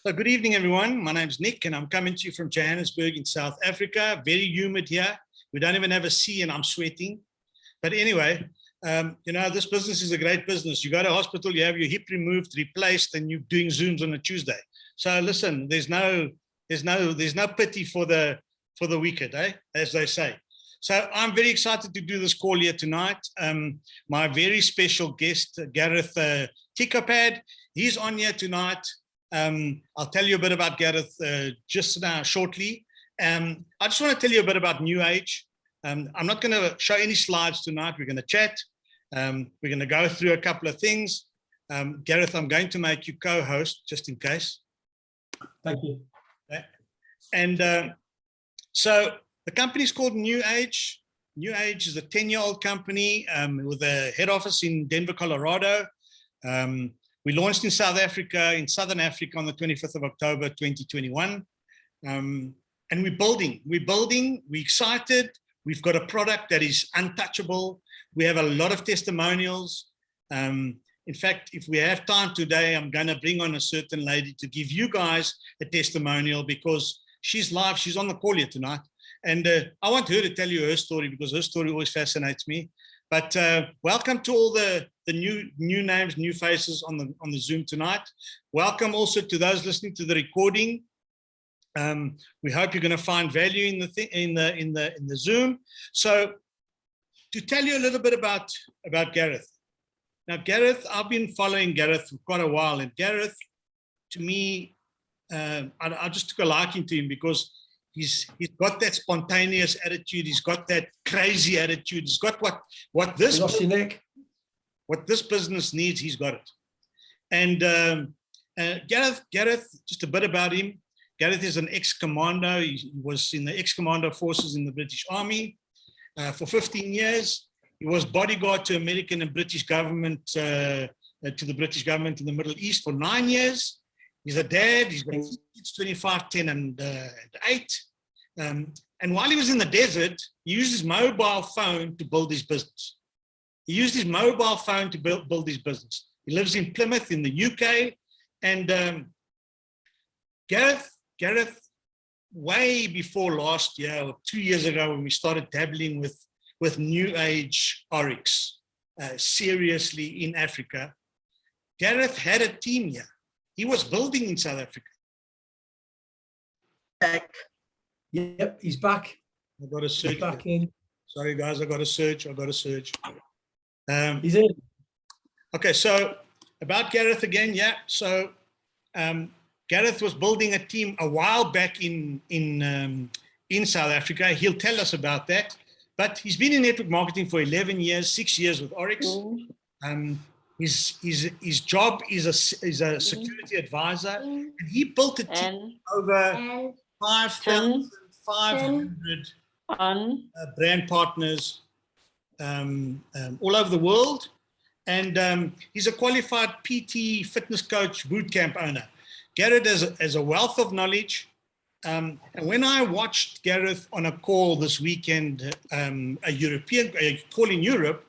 So good evening, everyone. My name's Nick, and I'm coming to you from Johannesburg in South Africa. Very humid here. We don't even have a sea, and I'm sweating. But anyway, this business is a great business. You go to hospital, you have your hip removed, replaced, and you're doing Zooms on a Tuesday. So listen, there's no pity for the wicked, as they say. So I'm very excited to do this call here tonight. My very special guest, Gareth Tichopad, he's on here tonight. I'll tell you a bit about Gareth just now, shortly. I just want to tell you a bit about New Age. I'm not going to show any slides tonight. We're going to chat. We're going to go through a couple of things. Gareth, I'm going to make you co-host just in case. Thank you. Okay. And so the company is called New Age. New Age is a 10-year-old company with a head office in Denver, Colorado. We launched in South Africa, in Southern Africa on the 25th of October, 2021. And we're building, we're excited. We've got a product that is untouchable. We have a lot of testimonials. In fact, if we have time today, I'm going to bring on a certain lady to give you guys a testimonial because she's live. She's on the call here tonight. And I want her to tell you her story because her story always fascinates me. But welcome to all the new names, new faces on the Zoom tonight. Welcome also to those listening to the recording. We hope you're going to find value in the Zoom. So to tell you a little bit about Gareth. Now, Gareth, I've been following Gareth for quite a while, and Gareth, to me, I just took a liking to him because he's got that spontaneous attitude. He's got that crazy attitude. He's got what this business needs. He's got it. And Gareth, just a bit about him. Gareth is an ex-commando. He was in the ex-commando forces in the British Army for 15 years. He was bodyguard to American and British government, to the British government in the Middle East for 9 years. He's a dad. He's got kids, 25, 10, and 8. And while he was in the desert, he used his mobile phone to build his business. He used his mobile phone to build his business. He lives in Plymouth in the UK. And Gareth, way before last year or 2 years ago when we started dabbling with New Age Oryx, seriously in Africa, Gareth had a team here. He was building in South Africa. Back. Yep, he's back. I got to search. He's back in. Sorry, guys, I got to search. He's in. Okay, so about Gareth again, yeah. So Gareth was building a team a while back in South Africa. He'll tell us about that. But he's been in network marketing for 11 years, 6 years with Oryx. His job is a security advisor, and he built a team over 5,500 brand partners all over the world. And he's a qualified PT fitness coach, bootcamp owner. Gareth has a wealth of knowledge. And when I watched Gareth on a call this weekend, a call in Europe,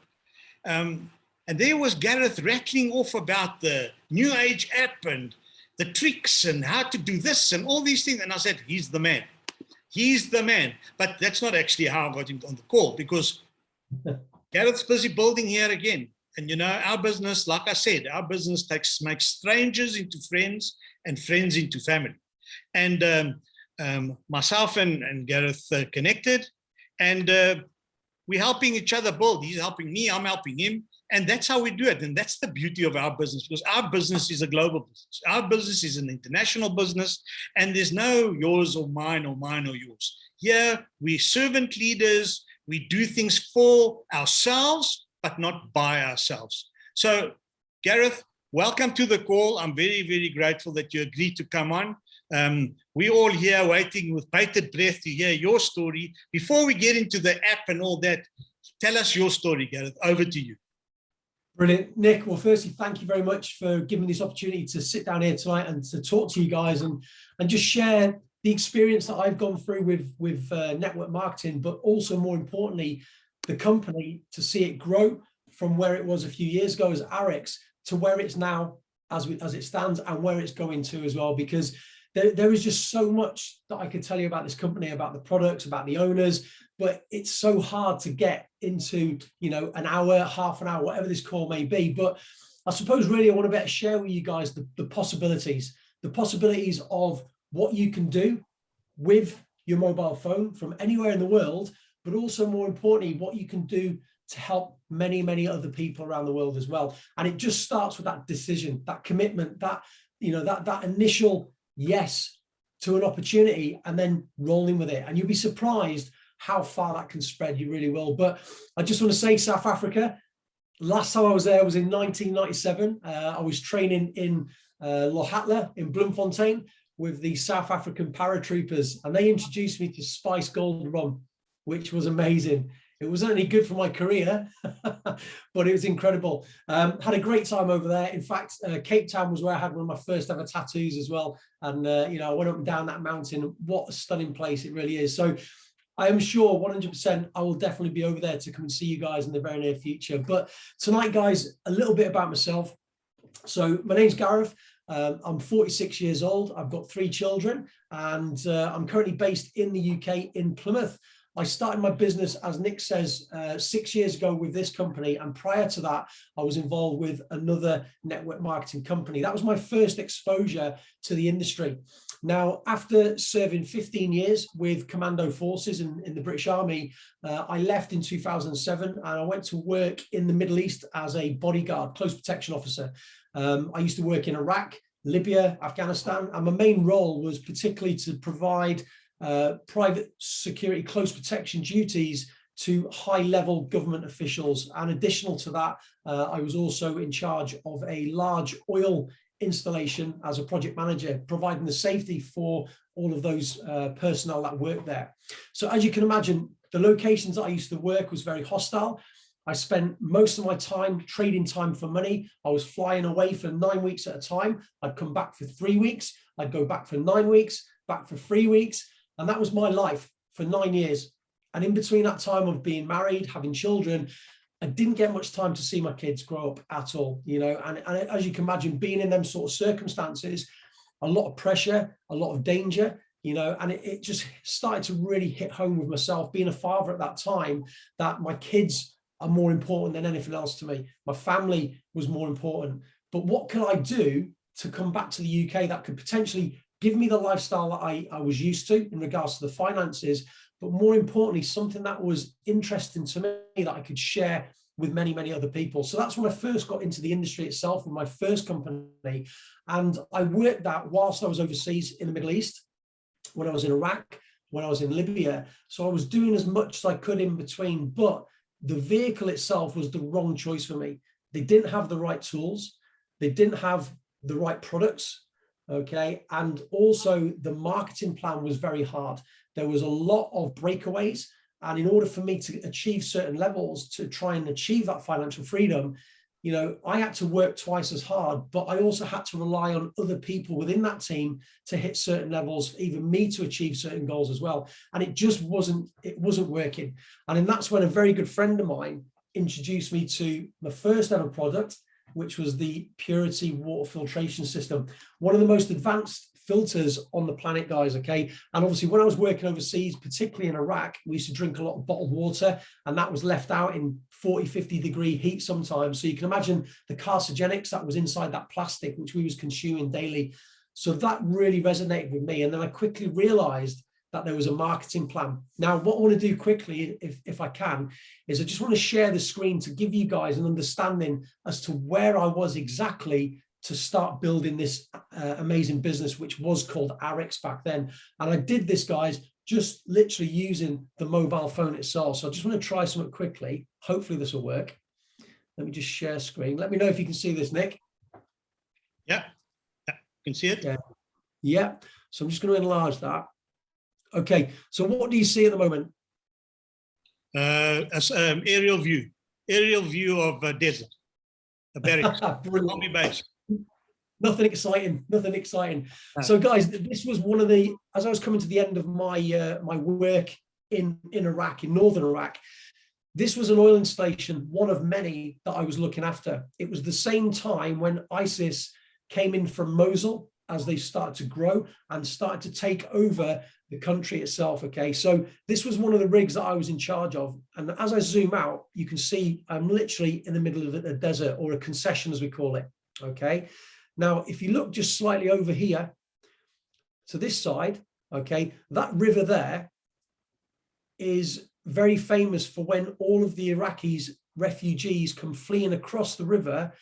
and there was Gareth rattling off about the New Age app and the tricks and how to do this and all these things. And I said, he's the man. He's the man. But that's not actually how I got him on the call because Gareth's busy building here again. And, our business, like I said, our business makes strangers into friends and friends into family. And myself and Gareth connected, and we're helping each other build. He's helping me, I'm helping him, and that's how we do it. And that's the beauty of our business, because our business is a global business. Our business is an international business, and there's no yours or mine or yours. Here, we're servant leaders. We do things for ourselves, but not by ourselves. So, Gareth, welcome to the call. I'm very, very grateful that you agreed to come on. We're all here waiting with bated breath to hear your story. Before we get into the app and all that, tell us your story, Gareth. Over to you. Brilliant. Nick, well, firstly, thank you very much for giving me this opportunity to sit down here tonight and to talk to you guys and just share the experience that I've gone through with network marketing, but also more importantly, the company, to see it grow from where it was a few years ago as Oryx to where it's now as it stands and where it's going to as well, because there is just so much that I could tell you about this company, about the products, about the owners, but it's so hard to get into, you know, an hour, half an hour, whatever this call may be. But I suppose really I want to better share with you guys the possibilities of what you can do with your mobile phone from anywhere in the world, but also more importantly, what you can do to help many, many other people around the world as well. And it just starts with that decision, that commitment, that, you know, that initial yes to an opportunity, and then rolling with it. And you'll be surprised how far that can spread. You really will. But I just want to say, South Africa, last time I was there was in 1997. I was training in Lohatla in Bloemfontein with the South African paratroopers, and they introduced me to Spice Gold Rum, which was amazing. It wasn't only good for my career, but it was incredible. Had a great time over there. In fact, Cape Town was where I had one of my first ever tattoos as well. And, you know, I went up and down that mountain. What a stunning place it really is. So I am sure 100% I will definitely be over there to come and see you guys in the very near future. But tonight, guys, a little bit about myself. So my name's Gareth. I'm 46 years old. I've got 3 children, and I'm currently based in the UK in Plymouth. I started my business, as Nick says, 6 years ago with this company. And prior to that, I was involved with another network marketing company. That was my first exposure to the industry. Now, after serving 15 years with Commando Forces in the British Army, I left in 2007 and I went to work in the Middle East as a bodyguard, close protection officer. I used to work in Iraq, Libya, Afghanistan, and my main role was particularly to provide private security close protection duties to high-level government officials. And additional to that, I was also in charge of a large oil installation as a project manager, providing the safety for all of those personnel that work there. So as you can imagine, the locations that I used to work was very hostile. I spent most of my time trading time for money. I was flying away for 9 weeks at a time. I'd come back for 3 weeks. I'd go back for 9 weeks, back for 3 weeks. And that was my life for 9 years. And in between that time of being married, having children, I didn't get much time to see my kids grow up at all, you know. And as you can imagine, being in them sort of circumstances, a lot of pressure, a lot of danger, you know, and it just started to really hit home with myself, being a father at that time, that my kids are more important than anything else to me. My family was more important. But what can I do to come back to the UK that could potentially give me the lifestyle that I was used to in regards to the finances, but more importantly, something that was interesting to me that I could share with many, many other people. So that's when I first got into the industry itself with my first company. And I worked that whilst I was overseas in the Middle East, when I was in Iraq, when I was in Libya. So I was doing as much as I could in between, but the vehicle itself was the wrong choice for me. They didn't have the right tools. They didn't have the right products. Okay. And also the marketing plan was very hard. There was a lot of breakaways. And in order for me to achieve certain levels, to try and achieve that financial freedom, you know, I had to work twice as hard, but I also had to rely on other people within that team to hit certain levels, even me to achieve certain goals as well. And it just wasn't working. And then that's when a very good friend of mine introduced me to my first ever product, which was the Purity water filtration system, one of the most advanced filters on the planet, guys. Okay. And obviously when I was working overseas, particularly in Iraq, we used to drink a lot of bottled water, and that was left out in 40-50 degree heat sometimes. So you can imagine the carcinogenics that was inside that plastic, which we was consuming daily. So that really resonated with me. And then I quickly realized that there was a marketing plan. Now, what I want to do quickly, if I can, is I just want to share the screen to give you guys an understanding as to where I was exactly to start building this amazing business, which was called Arix back then. And I did this, guys, just literally using the mobile phone itself. So I just want to try something quickly. Hopefully this will work. Let me just share screen. Let me know if you can see this, Nick. Yeah, you can see it. Yeah. So I'm just going to enlarge that. Okay, so what do you see at the moment? Aerial view of a desert, a barracks, army base. Nothing exciting, nothing exciting. So guys, this was one of the, as I was coming to the end of my my work in Iraq, in northern Iraq, this was an oil installation, one of many that I was looking after. It was the same time when ISIS came in from Mosul as they started to grow and started to take over the country itself. Okay, so this was one of the rigs that I was in charge of. And as I zoom out, you can see I'm literally in the middle of a desert, or a concession as we call it. Okay, now if you look just slightly over here to this side, okay, that river there is very famous for when all of the Iraqis, refugees, come fleeing across the river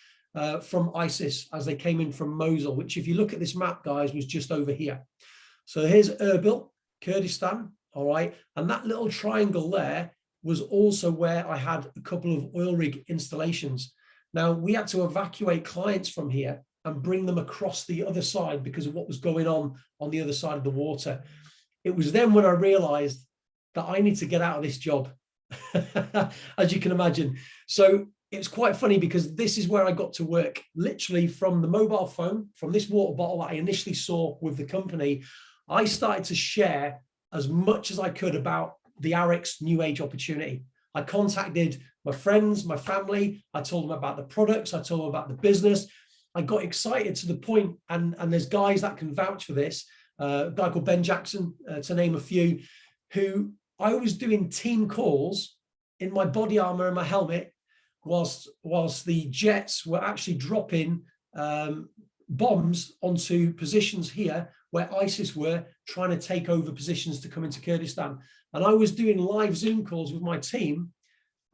from ISIS as they came in from Mosul, which if you look at this map, guys, was just over here. So here's Erbil, Kurdistan, all right, and that little triangle there was also where I had a couple of oil rig installations. Now, we had to evacuate clients from here and bring them across the other side because of what was going on the other side of the water. It was then when I realized that I need to get out of this job, as you can imagine. So it's quite funny because this is where I got to work, literally from the mobile phone, from this water bottle that I initially saw with the company. I started to share as much as I could about the Arix New Age opportunity. I contacted my friends, my family. I told them about the products. I told them about the business. I got excited to the point, and there's guys that can vouch for this, a guy called Ben Jackson, to name a few, who I was doing team calls in my body armor and my helmet whilst the jets were actually dropping bombs onto positions here where ISIS were trying to take over positions to come into Kurdistan. And I was doing live Zoom calls with my team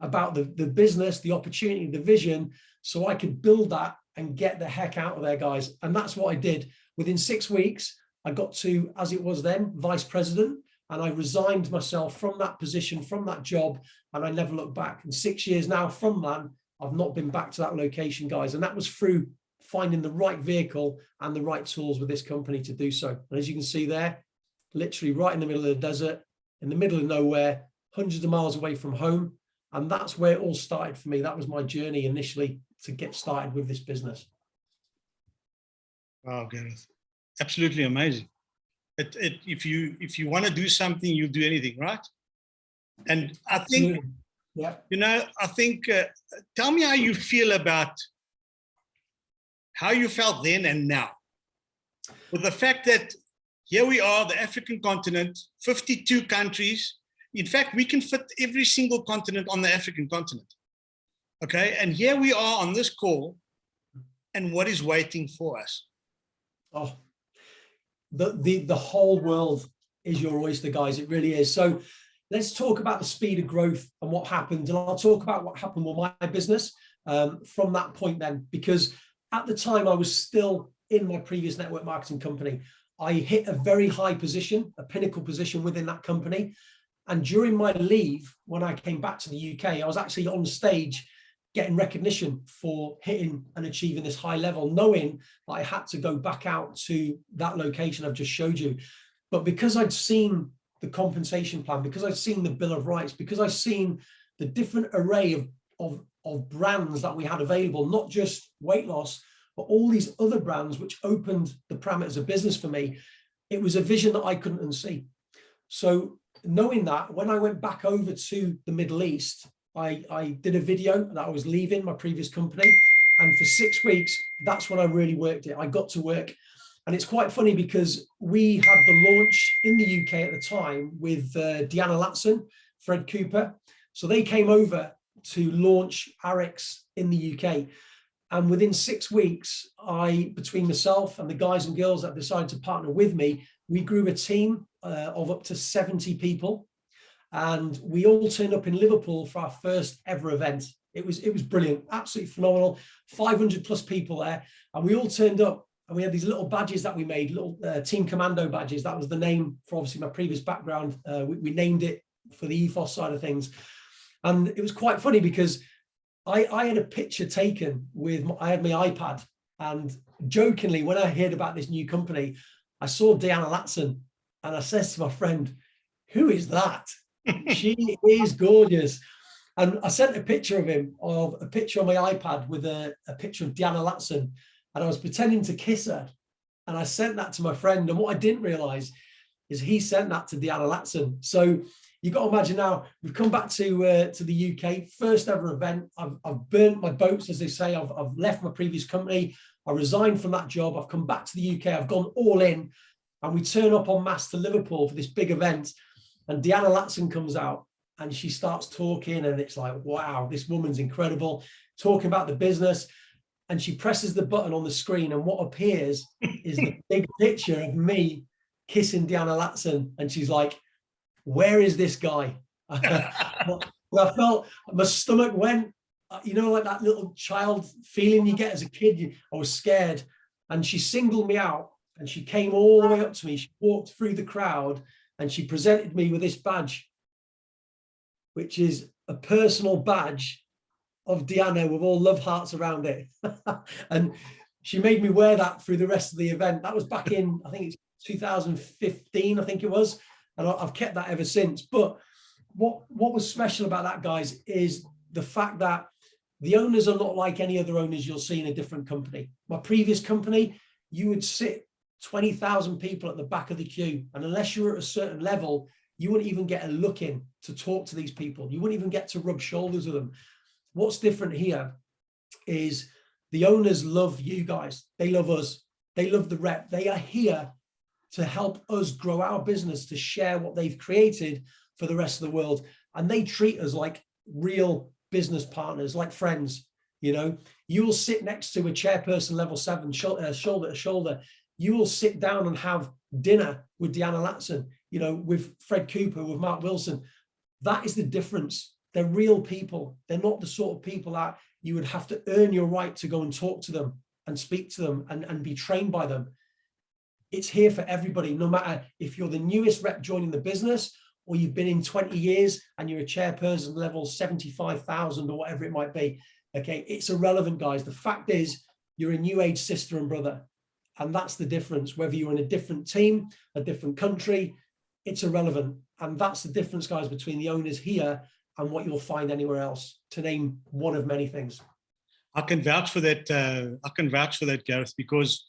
about the business, the opportunity, the vision, so I could build that and get the heck out of there, guys. And that's what I did. Within 6 weeks, I got to, as it was then, vice president, and I resigned myself from that position, from that job, and I never looked back. And 6 years now from that, I've not been back to that location, guys. And that was through finding the right vehicle and the right tools with this company to do so. And as you can see there, literally right in the middle of the desert, in the middle of nowhere, hundreds of miles away from home. And that's where it all started for me. That was my journey initially to get started with this business. Wow, Gareth, absolutely amazing. If you want to do something, you'll do anything, right? And I think, yeah, you know, I think, tell me how you feel about how you felt then and now, with the fact that here we are, the African continent, 52 countries. In fact, we can fit every single continent on the African continent. Okay, and here we are on this call, and what is waiting for us? Oh, the whole world is your oyster, guys. It really is. So let's talk about the speed of growth and what happened. And I'll talk about what happened with my business from that point then, because at the time I was still in my previous network marketing company. I hit a very high position, a pinnacle position within that company. And during my leave, when I came back to the UK, I was actually on stage getting recognition for hitting and achieving this high level, knowing that I had to go back out to that location I've just showed you. But because I'd seen the compensation plan, because I'd seen the Bill of Rights, because I'd seen the different array of brands that we had available, not just weight loss, but all these other brands, which opened the parameters of business for me, it was a vision that I couldn't unsee. So knowing that, when I went back over to the Middle East, I did a video that I was leaving my previous company. And for 6 weeks, that's when I really worked it. I got to work. And it's quite funny because we had the launch in the UK at the time with Deanna Latson, Fred Cooper. So they came over to launch Arix in the UK. And within 6 weeks, between myself and the guys and girls that decided to partner with me, we grew a team of up to 70 people. And we all turned up in Liverpool for our first ever event. It was brilliant, absolutely phenomenal. 500 plus people there. And we all turned up and we had these little badges that we made, little Team Commando badges. That was the name for obviously my previous background. We named it for the ethos side of things. And it was quite funny because I had a picture taken with, I had my iPad, and jokingly, when I heard about this new company, I saw Deanna Latson and I said to my friend, "Who is that? She is gorgeous." And I sent a picture of him, of a picture on my iPad with a picture of Deanna Latson, and I was pretending to kiss her. And I sent that to my friend. And what I didn't realize is he sent that to Deanna Latson. So you got to imagine now, we've come back to the UK, first ever event. I've burnt my boats, as they say. I've left my previous company. I resigned from that job. I've come back to the UK. I've gone all in, and we turn up en masse to Liverpool for this big event. And Deanna Latson comes out and she starts talking, and it's like, wow, this woman's incredible, talking about the business. And she presses the button on the screen, and what appears is the big picture of me kissing Deanna Latson. And she's like, where is this guy? Well, I felt my stomach went, you know, like that little child feeling you get as a kid. I was scared. And she singled me out, and she came all the way up to me. She walked through the crowd and she presented me with this badge, which is a personal badge of Deanna with all love hearts around it. And she made me wear that through the rest of the event. That was back in, I think it's 2015, I think it was. And I've kept that ever since. But what was special about that, guys, is the fact that the owners are not like any other owners you'll see in a different company. My previous company, you would sit 20,000 people at the back of the queue. And unless you were at a certain level, you wouldn't even get a look in to talk to these people. You wouldn't even get to rub shoulders with them. What's different here is the owners love you guys. They love us. They love the rep. They are here to help us grow our business, to share what they've created for the rest of the world. And they treat us like real business partners, like friends. You know, you will sit next to a chairperson level 7, shoulder to shoulder. You will sit down and have dinner with Deanna Latson, you know, with Fred Cooper, with Mark Wilson. That is the difference. They're real people. They're not the sort of people that you would have to earn your right to go and talk to them and speak to them and be trained by them. It's here for everybody, no matter if you're the newest rep joining the business or you've been in 20 years and you're a chairperson level 75,000 or whatever it might be. Okay, it's irrelevant, guys. The fact is you're a new age sister and brother. And that's the difference. Whether you're in a different team, a different country, it's irrelevant. And that's the difference, guys, between the owners here and what you'll find anywhere else, to name one of many things. I can vouch for that. I can vouch for that, Gareth, because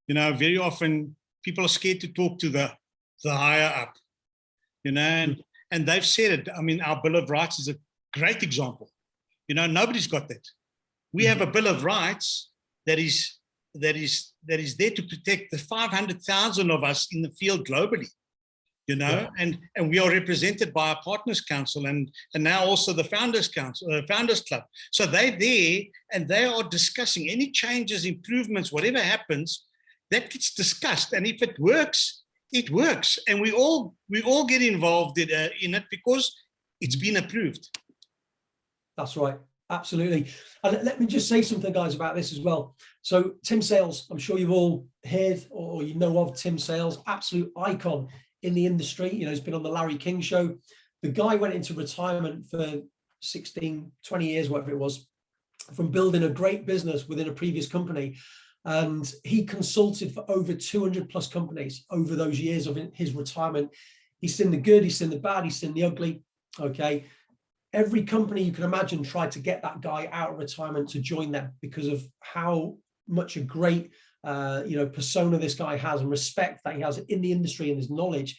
you know, very often people are scared to talk to the higher up, you know, and they've said it. I mean, our Bill of Rights is a great example. You know, nobody's got that. We have a Bill of Rights that is there to protect the 500,000 of us in the field globally, you know, and we are represented by our Partners Council and now also the Founders Council, Founders Club. So they're there and they are discussing any changes, improvements, whatever happens. That gets discussed, and if it works, it works, and we all get involved in it because it's been approved. That's right, absolutely. And let me just say something, guys, about this as well. So Tim Sales, I'm sure you've all heard or you know of Tim Sales, absolute icon in the industry. You know, he's been on the Larry King show. The guy went into retirement for 16, 20 years, whatever it was, from building a great business within a previous company. And he consulted for over 200 plus companies over those years of his retirement. He's seen the good, he's seen the bad, he's seen the ugly. Okay. Every company you can imagine tried to get that guy out of retirement to join them because of how much a great, you know, persona this guy has and respect that he has in the industry and his knowledge.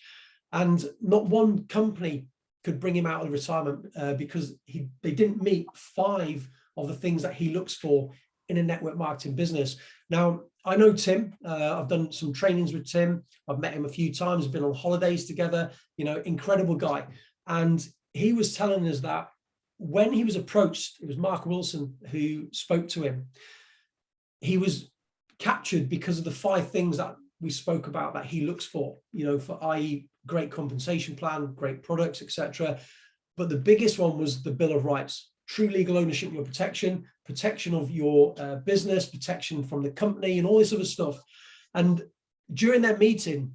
And not one company could bring him out of retirement because they didn't meet 5 of the things that he looks for in a network marketing business. Now, I know Tim. I've done some trainings with Tim. I've met him a few times, been on holidays together, you know, incredible guy. And he was telling us that when he was approached, it was Mark Wilson who spoke to him. He was captured because of the 5 things that we spoke about that he looks for, you know, for i.e. great compensation plan, great products, etc. But the biggest one was the Bill of Rights. True legal ownership, your protection of your business, protection from the company and all this other stuff. And during their meeting,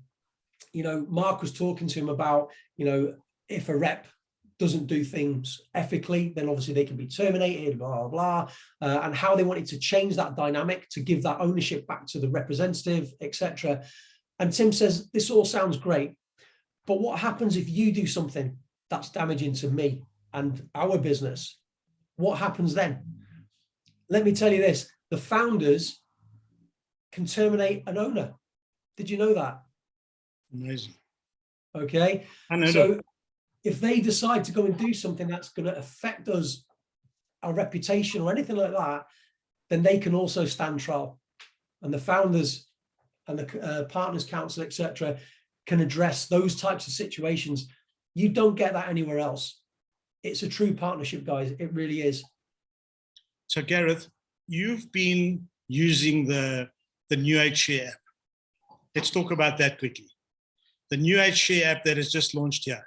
you know, Mark was talking to him about, you know, if a rep doesn't do things ethically, then obviously they can be terminated, blah, blah, blah, and how they wanted to change that dynamic to give that ownership back to the representative, etc. And Tim says, this all sounds great, but what happens if you do something that's damaging to me and our business? What happens then? Let me tell you this, the founders can terminate an owner. Did you know that? Amazing. Okay. I know. So if they decide to go and do something that's going to affect us, our reputation or anything like that, then they can also stand trial. And the founders and the partners council, etc., can address those types of situations. You don't get that anywhere else. It's a true partnership, guys. It really is. So Gareth, you've been using the New Age Share app. Let's talk about that quickly. The New Age Share app that has just launched here.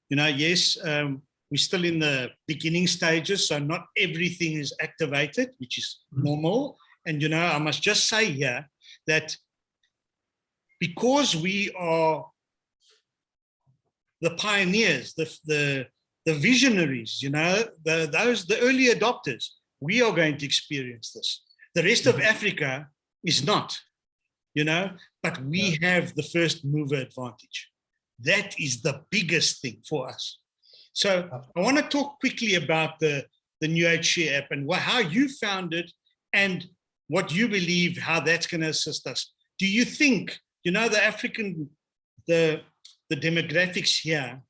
You know, yes, we're still in the beginning stages, so not everything is activated, which is normal. And, you know, I must just say here that because we are the pioneers, the visionaries, you know, the early adopters, we are going to experience this. The rest of Africa is not, you know, but we have the first mover advantage. That is the biggest thing for us. So I want to talk quickly about the New Age Share app and how you found it and what you believe, how that's going to assist us. Do you think, you know, the demographics here,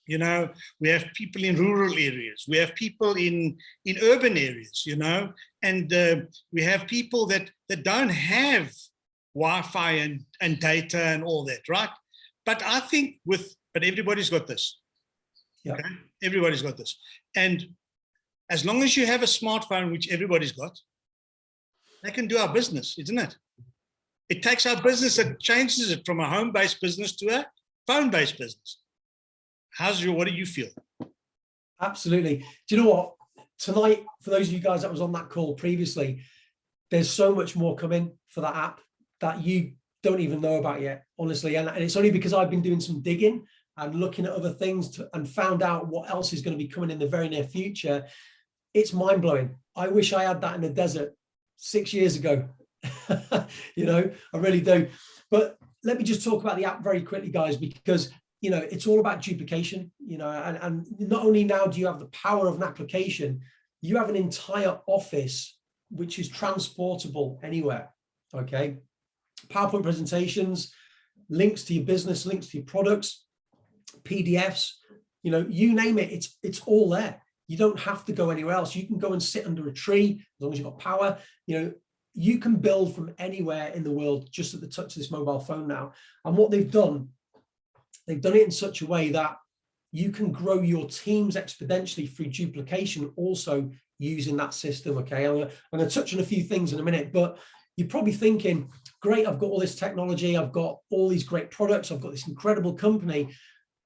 you know, we have people in rural areas, we have people in urban areas, you know, and we have people that don't have Wi-Fi and data and all that, right? But I think but everybody's got this. Yeah. Okay? Everybody's got this. And as long as you have a smartphone, which everybody's got, they can do our business, isn't it? It takes our business and changes it from a home-based business to a phone-based business. What do you feel? Absolutely. Do you know what? Tonight, for those of you guys that was on that call previously, there's so much more coming for that app that you don't even know about yet, honestly. And it's only because I've been doing some digging and looking at other things and found out what else is going to be coming in the very near future. It's mind-blowing. I wish I had that in the desert 6 years ago. You know, I really do. But let me just talk about the app very quickly, guys, because, you know, it's all about duplication, you know, and not only now do you have the power of an application, you have an entire office which is transportable anywhere. Okay. PowerPoint presentations, links to your business, links to your products, PDFs, you know, you name it, it's all there. You don't have to go anywhere else. You can go and sit under a tree as long as you've got power. You know, you can build from anywhere in the world just at the touch of this mobile phone now. And what they've done it in such a way that you can grow your teams exponentially through duplication, also using that system. Okay, I'm going to touch on a few things in a minute, but you're probably thinking, great, I've got all this technology, I've got all these great products, I've got this incredible company,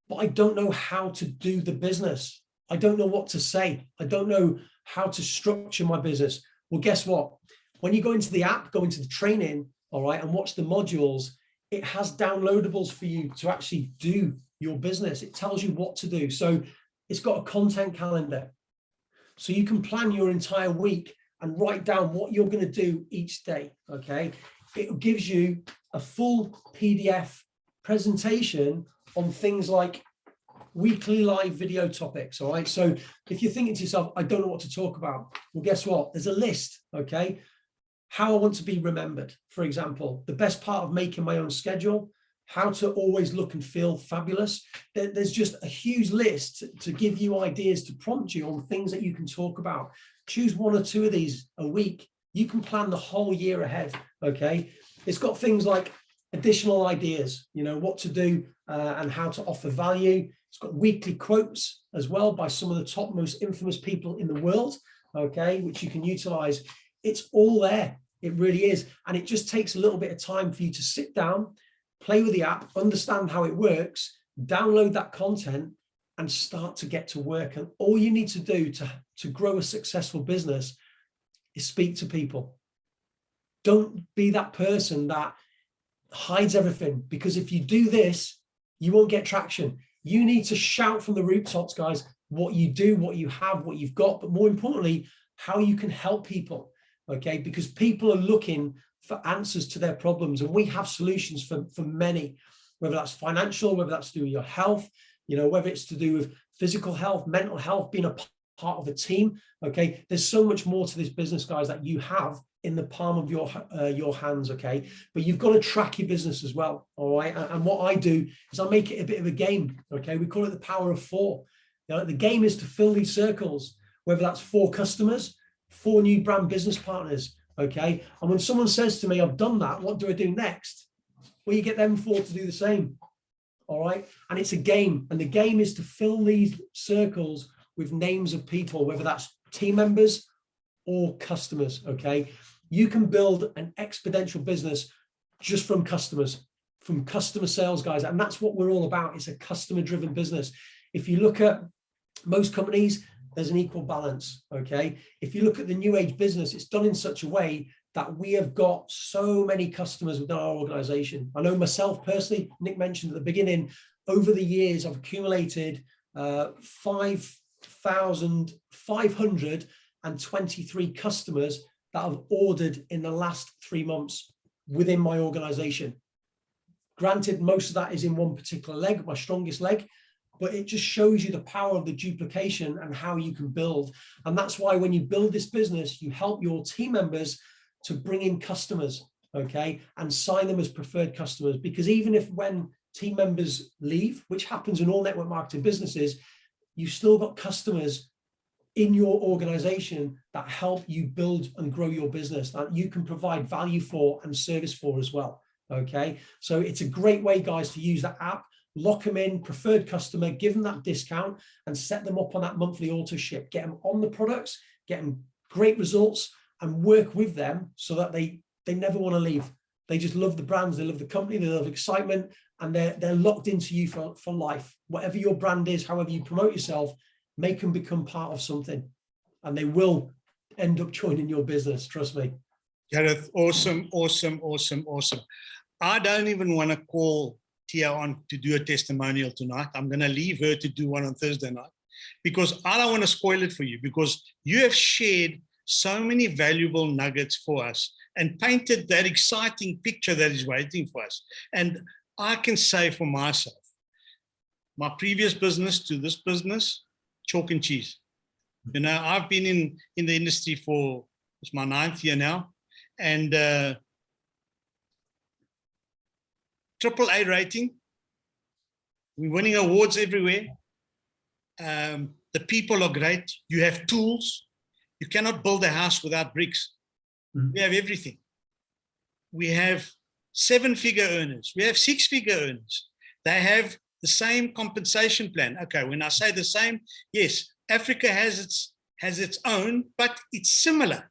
but I don't know how to do the business. I don't know what to say. I don't know how to structure my business. Well, guess what? When you go into the app, go into the training, all right, and watch the modules, it has downloadables for you to actually do your business. It tells you what to do. So it's got a content calendar. So you can plan your entire week and write down what you're going to do each day, okay? It gives you a full PDF presentation on things like weekly live video topics, all right? So if you're thinking to yourself, I don't know what to talk about, well, guess what? There's a list, okay? How I want to be remembered, for example, the best part of making my own schedule, how to always look and feel fabulous. There's just a huge list to give you ideas, to prompt you on things that you can talk about. Choose one or two of these a week. You can plan the whole year ahead, okay? It's got things like additional ideas, you know, what to do and how to offer value. It's got weekly quotes as well by some of the top most infamous people in the world, okay, which you can utilize. It's all there. It really is. And it just takes a little bit of time for you to sit down, play with the app, understand how it works, download that content and start to get to work. And all you need to do to grow a successful business is speak to people. Don't be that person that hides everything, because if you do this, you won't get traction. You need to shout from the rooftops, guys, what you do, what you have, what you've got, but more importantly, how you can help people. Okay, because people are looking for answers to their problems, and we have solutions for many, whether that's financial, whether that's to do with your health, you know, whether it's to do with physical health, mental health, being a part of a team. Okay, there's so much more to this business, guys, that you have in the palm of your hands, okay? But you've got to track your business as well, all right? And what I do is I make it a bit of a game, okay? We call it the power of 4. You know, the game is to fill these circles, whether that's 4 customers, 4 new brand business partners, okay? And when someone says to me, I've done that, what do I do next? Well, you get them 4 to do the same, all right? And it's a game, and the game is to fill these circles with names of people, whether that's team members or customers, okay? You can build an exponential business just from customers, from customer sales guys, and that's what we're all about. It's a customer-driven business. If you look at most companies, there's an equal balance, okay? If you look at the new age business, it's done in such a way that we have got so many customers within our organization. I know myself personally, Nick mentioned at the beginning, over the years, I've accumulated 5,523 customers that have ordered in the last 3 months within my organization. Granted, most of that is in one particular leg, my strongest leg, but it just shows you the power of the duplication and how you can build. And that's why when you build this business, you help your team members to bring in customers, okay, and sign them as preferred customers. Because even if when team members leave, which happens in all network marketing businesses, you've still got customers in your organization that help you build and grow your business, that you can provide value for and service for as well, okay? So it's a great way, guys, to use that app, lock them in, preferred customer, give them that discount and set them up on that monthly auto ship, get them on the products, get them great results and work with them so that they never want to leave. They just love the brands, they love the company, they love excitement, and they're locked into you for life. Whatever your brand is, however you promote yourself, make them become part of something and they will end up joining your business, trust me. Gareth, awesome, awesome, awesome, awesome. I don't even want to call Tia on to do a testimonial tonight. I'm going to leave her to do one on Thursday night because I don't want to spoil it for you, because you have shared so many valuable nuggets for us and painted that exciting picture that is waiting for us. And I can say for myself, my previous business to this business, chalk and cheese. You know, I've been in the industry for, it's my 9th year now, and AAA rating. We're winning awards everywhere. The people are great. You have tools. You cannot build a house without bricks. We have everything. We have 7-figure earners. We have 6-figure earners. They have the same compensation plan. Okay, when I say the same, yes, Africa has its own, but it's similar.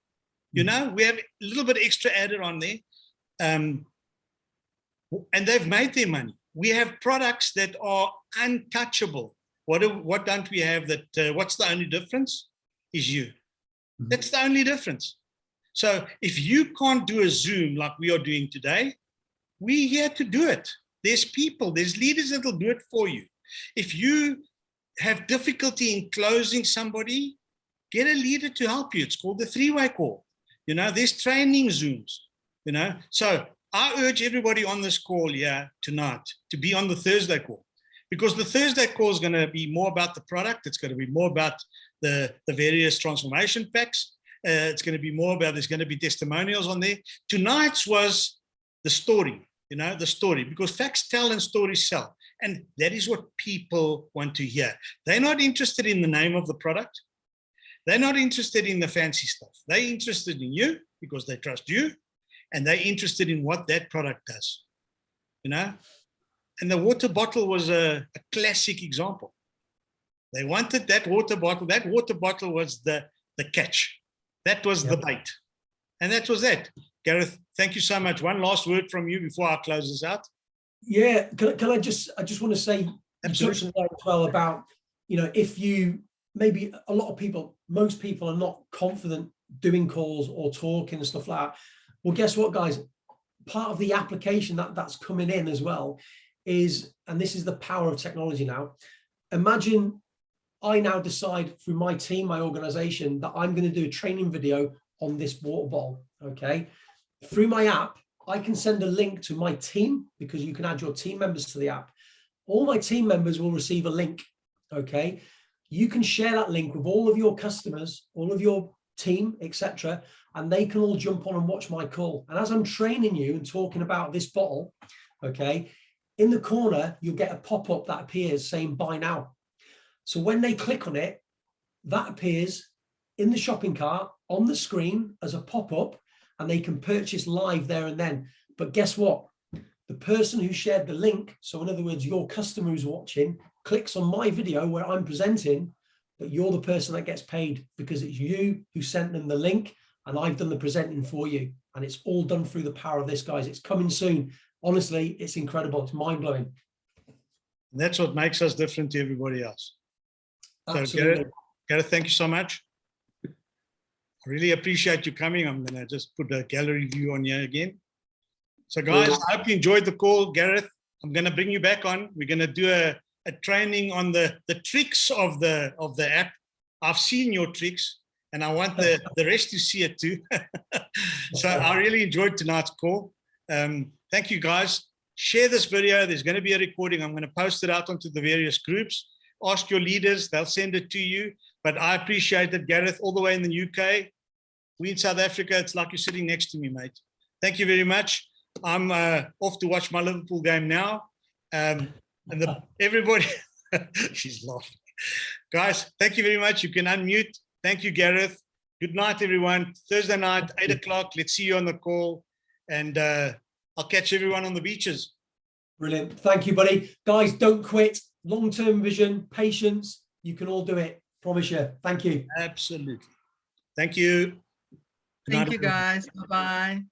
You know, we have a little bit extra added on there. And they've made their money. We have products that are untouchable. What don't we have that, what's the only difference? Is you. That's the only difference. So if you can't do a Zoom like we are doing today, we're here to do it. There's people, there's leaders that will do it for you. If you have difficulty in closing somebody, get a leader to help you. It's called the 3-way call. You know, there's training Zooms, you know. So I urge everybody on this call here tonight to be on the Thursday call, because the Thursday call is going to be more about the product. It's going to be more about the various transformation packs. It's going to be more about, there's going to be testimonials on there. Tonight's was the story, you know, the story, because facts tell and stories sell. And that is what people want to hear. They're not interested in the name of the product. They're not interested in the fancy stuff. They're interested in you because they trust you, and they're interested in what that product does, you know? And the water bottle was a classic example. They wanted that water bottle. That water bottle was the catch. That was the bait. And that was that. Gareth, thank you so much. One last word from you before I close this out. Yeah, can I just want to say something there as well about, you know, if you, maybe a lot of people, most people are not confident doing calls or talking and stuff like that. Well, guess what, guys? Part of the application that's coming in as well is, and this is the power of technology now, imagine I now decide through my team, my organization, that I'm going to do a training video on this water bottle, okay? Through my app, I can send a link to my team, because you can add your team members to the app. All my team members will receive a link, okay? You can share that link with all of your customers, all of your team, etc., and they can all jump on and watch my call. And as I'm training you and talking about this bottle, okay, in the corner, you'll get a pop-up that appears saying buy now. So when they click on it, that appears in the shopping cart on the screen as a pop-up, and they can purchase live there and then. But guess what? The person who shared the link, so in other words, your customer who's watching, clicks on my video where I'm presenting, but you're the person that gets paid because it's you who sent them the link and I've done the presenting for you. And it's all done through the power of this, guys. It's coming soon. Honestly, it's incredible. It's mind-blowing. That's what makes us different to everybody else. Absolutely. So Gareth, thank you so much. I really appreciate you coming. I'm going to just put a gallery view on here again. So guys, I hope you enjoyed the call. Gareth, I'm going to bring you back on. We're going to do a training on the tricks of the app. I've seen your tricks and I want the rest to see it too. So I really enjoyed tonight's call. Thank you guys. Share this video. There's going to be a recording. I'm going to post it out onto the various groups. Ask your leaders. They'll send it to you. But I appreciate it, Gareth, all the way in the UK. We in South Africa, it's like you're sitting next to me, mate. Thank you very much. I'm off to watch my Liverpool game now. And everybody, she's laughing. Guys, thank you very much. You can unmute. Thank you, Gareth. Good night, everyone. Thursday night, 8 o'clock. Let's see you on the call. And I'll catch everyone on the beaches. Brilliant. Thank you, buddy. Guys, don't quit. Long-term vision, patience. You can all do it. Promise you. Thank you. Absolutely. Thank you. Thank you, guys. Bye-bye.